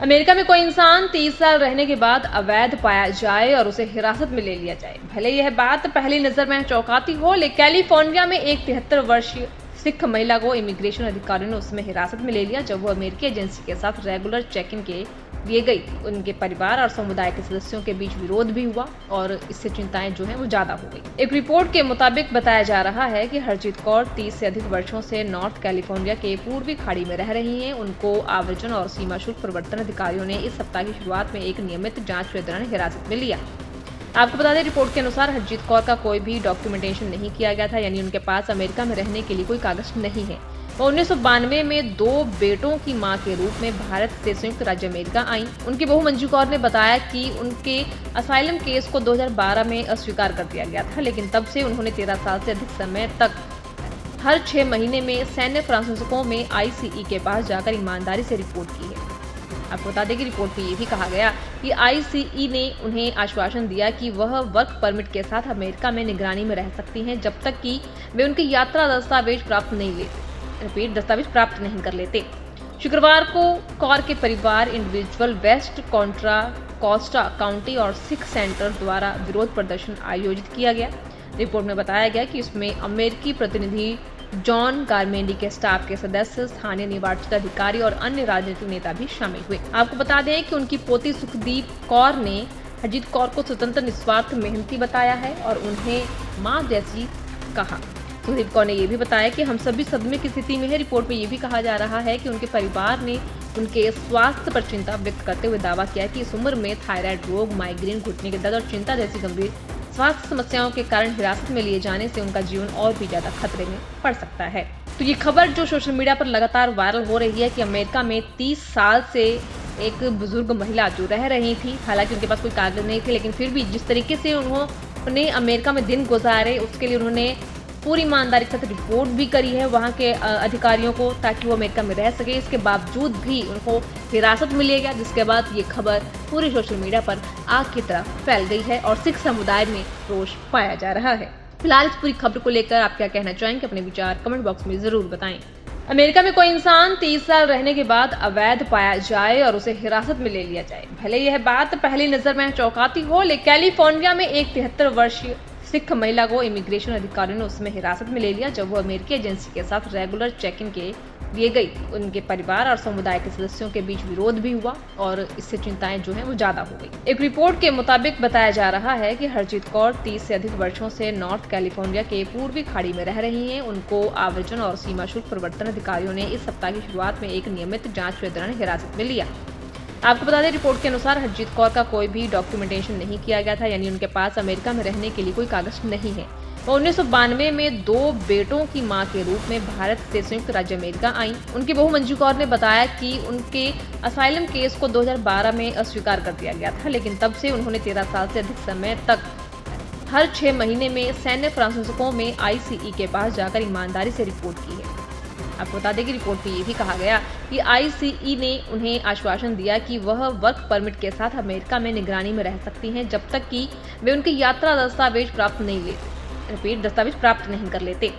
America में कोई इंसान 30 साल रहने के बाद अवैध पाया जाए और उसे हिरासत में ले लिया जाए। भले यह बात पहली नजर में चौंकाती हो, लेकिन कैलिफोर्निया में एक 73 वर्षीय सिख महिला को इमिग्रेशन अधिकारियों ने उसमें हिरासत में ले लिया जब वह अमेरिकी एजेंसी के साथ रेगुलर चेक इन के लिए गई थी। उनके परिवार और समुदाय के सदस्यों के बीच विरोध भी हुआ और इससे चिंताएं जो है वो ज्यादा हो गई। एक रिपोर्ट के मुताबिक बताया जा रहा है कि हरजीत कौर 30 से अधिक वर्षों से नॉर्थ कैलिफोर्निया के पूर्वी खाड़ी में रह रही हैं। उनको आव्रजन और सीमा शुल्क प्रवर्तन अधिकारियों ने इस सप्ताह की शुरुआत में एक नियमित जांच के दौरान हिरासत में लिया। आपको बता दें, रिपोर्ट के अनुसार हरजीत कौर का कोई भी डॉक्यूमेंटेशन नहीं किया गया था, यानी उनके पास अमेरिका में रहने के लिए कोई कागज नहीं है। वो 1992 में 2 बेटों की मां के रूप में भारत से संयुक्त राज्य अमेरिका आई। उनकी बहू मंजू कौर ने बताया कि उनके असाइलम केस को 2012 में अस्वीकार कर दिया गया था, लेकिन तब से उन्होंने 13 साल से अधिक समय तक हर 6 महीने में सैन्य प्रशासकों में ICE के पास जाकर ईमानदारी से रिपोर्ट की है। आपको बता दें कि रिपोर्ट में ये भी कहा गया कि ICE ने उन्हें आश्वासन दिया कि वह वर्क परमिट के साथ अमेरिका में निगरानी में रह सकती हैं जब तक कि वे उनके यात्रा दस्तावेज प्राप्त नहीं कर लेते। शुक्रवार को कौर के परिवार individual West Contra Costa County और सिख सेंटर द्वारा विरोध प्रदर्शन आयोजित किया गया। रिपोर्ट में बताया गया कि इसमें अमेरिकी प्रतिनिधि जॉन गारमेंडी के स्टाफ के सदस्य, स्थानीय निर्वाचित अधिकारी और अन्य राजनीतिक नेता भी शामिल हुए। आपको बता दें कि उनकी पोती सुखदीप कौर ने हरजीत कौर को स्वतंत्र, निस्वार्थ, मेहनती बताया है और उन्हें मां जैसी कहा। सुखदीप कौर ने यह भी बताया कि हम सभी सदमे की स्थिति में है। रिपोर्ट में यह भी कहा जा रहा है कि उनके परिवार ने उनके स्वास्थ्य पर चिंता व्यक्त करते हुए दावा किया कि इस उम्र में थायराइड रोग, माइग्रेन, घुटने के दर्द और चिंता जैसी गंभीर स्वास्थ्य समस्याओं के कारण हिरासत में लिए जाने से उनका जीवन और भी ज्यादा खतरे में पड़ सकता है। तो ये खबर जो सोशल मीडिया पर लगातार वायरल हो रही है कि अमेरिका में 30 साल से एक बुजुर्ग महिला जो रह रही थी, हालांकि उनके पास कोई कागज नहीं थे, लेकिन फिर भी जिस तरीके से उन्होंने अमेरिका में दिन गुजारे उसके लिए उन्होंने पूरी ईमानदारी के साथ रिपोर्ट भी करी है वहां के अधिकारियों को, ताकि वो अमेरिका में रह सके। इसके बावजूद भी उनको हिरासत मिली गया, जिसके बाद ये खबर पूरी सोशल मीडिया पर आग की तरह फैल गई है और सिख समुदाय में रोष पाया जा रहा है। फिलहाल इस पूरी खबर को लेकर आप क्या कहना चाहेंगे, अपने विचार कमेंट बॉक्स में जरूर बताएं। अमेरिका में कोई इंसान 30 साल रहने के बाद अवैध पाया जाए और उसे हिरासत में ले लिया जाए। भले यह बात पहली नजर में चौंकाती हो, लेकिन कैलिफोर्निया में एक 73 वर्षीय सिख महिला को इमिग्रेशन अधिकारियों ने उसमें हिरासत में ले लिया जब वह अमेरिकी एजेंसी के साथ रेगुलर चेक इन के लिए गई थी। उनके परिवार और समुदाय के सदस्यों के बीच विरोध भी हुआ और इससे चिंताएं जो है वो ज्यादा हो गई। एक रिपोर्ट के मुताबिक बताया जा रहा है कि हरजीत कौर 30 से अधिक वर्षों से नॉर्थ कैलिफोर्निया के पूर्वी खाड़ी में रह रही हैं। उनको आव्रजन और सीमा शुल्क प्रवर्तन अधिकारियों ने इस सप्ताह की शुरुआत में एक नियमित जांच के दौरान हिरासत में लिया। आपको बता दें, रिपोर्ट के अनुसार हरजीत कौर का कोई भी डॉक्यूमेंटेशन नहीं किया गया था, यानी उनके पास अमेरिका में रहने के लिए कोई कागज नहीं है। वो 1992 में 2 बेटों की मां के रूप में भारत से संयुक्त राज्य अमेरिका आई। उनकी बहू मंजू कौर ने बताया कि उनके असाइलम केस को 2012 में अस्वीकार कर दिया गया था, लेकिन तब से उन्होंने 13 साल से अधिक समय तक हर 6 महीने में सैन्य प्रशासकों में ICE के पास जाकर ईमानदारी से रिपोर्ट की है। आपको बता दें कि रिपोर्ट में ये भी कहा गया कि ICE ने उन्हें आश्वासन दिया कि वह वर्क परमिट के साथ अमेरिका में निगरानी में रह सकती हैं जब तक कि वे उनके यात्रा दस्तावेज प्राप्त नहीं कर लेते।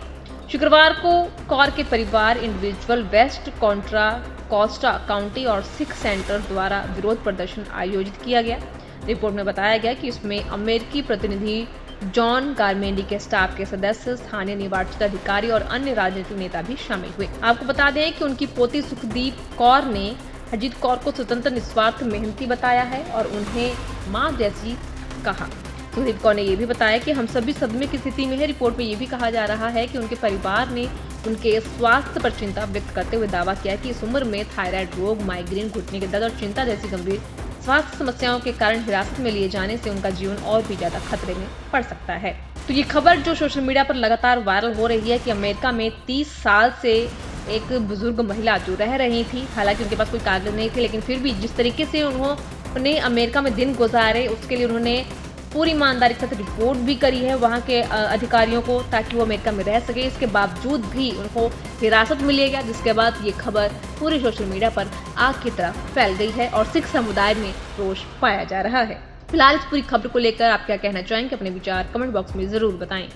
शुक्रवार को कौर के परिवार individual West Contra Costa County और सिख सेंटर द्वारा विरोध प्रदर्शन आयोजित किया गया। रिपोर्ट में बताया गया कि इसमें अमेरिकी प्रतिनिधि जॉन गारमेंडी के स्टाफ के सदस्य, स्थानीय निर्वाचित अधिकारी और अन्य राजनीतिक नेता भी शामिल हुए। आपको बता दें कि उनकी पोती सुखदीप कौर ने हरजीत कौर को स्वतंत्र, निस्वार्थ, मेहनती बताया है और उन्हें मां जैसी कहा। सुखदीप कौर ने यह भी बताया कि हम सभी सदमे की स्थिति में है। रिपोर्ट में यह भी कहा जा रहा है कि उनके परिवार ने उनके स्वास्थ्य पर चिंता व्यक्त करते हुए दावा किया कि इस उम्र में थायराइड रोग, माइग्रेन, घुटने के दर्द और चिंता जैसी गंभीर स्वास्थ्य समस्याओं के कारण हिरासत में लिए जाने से उनका जीवन और भी ज्यादा खतरे में पड़ सकता है। तो ये खबर जो सोशल मीडिया पर लगातार वायरल हो रही है कि अमेरिका में 30 साल से एक बुजुर्ग महिला जो रह रही थी, हालांकि उनके पास कोई कागज नहीं थे, लेकिन फिर भी जिस तरीके से उन्होंने अमेरिका में दिन गुजारे उसके लिए उन्होंने पूरी ईमानदारी के साथ रिपोर्ट भी करी है वहां के अधिकारियों को, ताकि वो अमेरिका में रह सके। इसके बावजूद भी उनको हिरासत मिली गया, जिसके बाद ये खबर पूरी सोशल मीडिया पर आग की तरह फैल गई है और सिख समुदाय में रोष पाया जा रहा है। फिलहाल इस पूरी खबर को लेकर आप क्या कहना चाहेंगे, अपने विचार कमेंट बॉक्स में जरूर बताएं।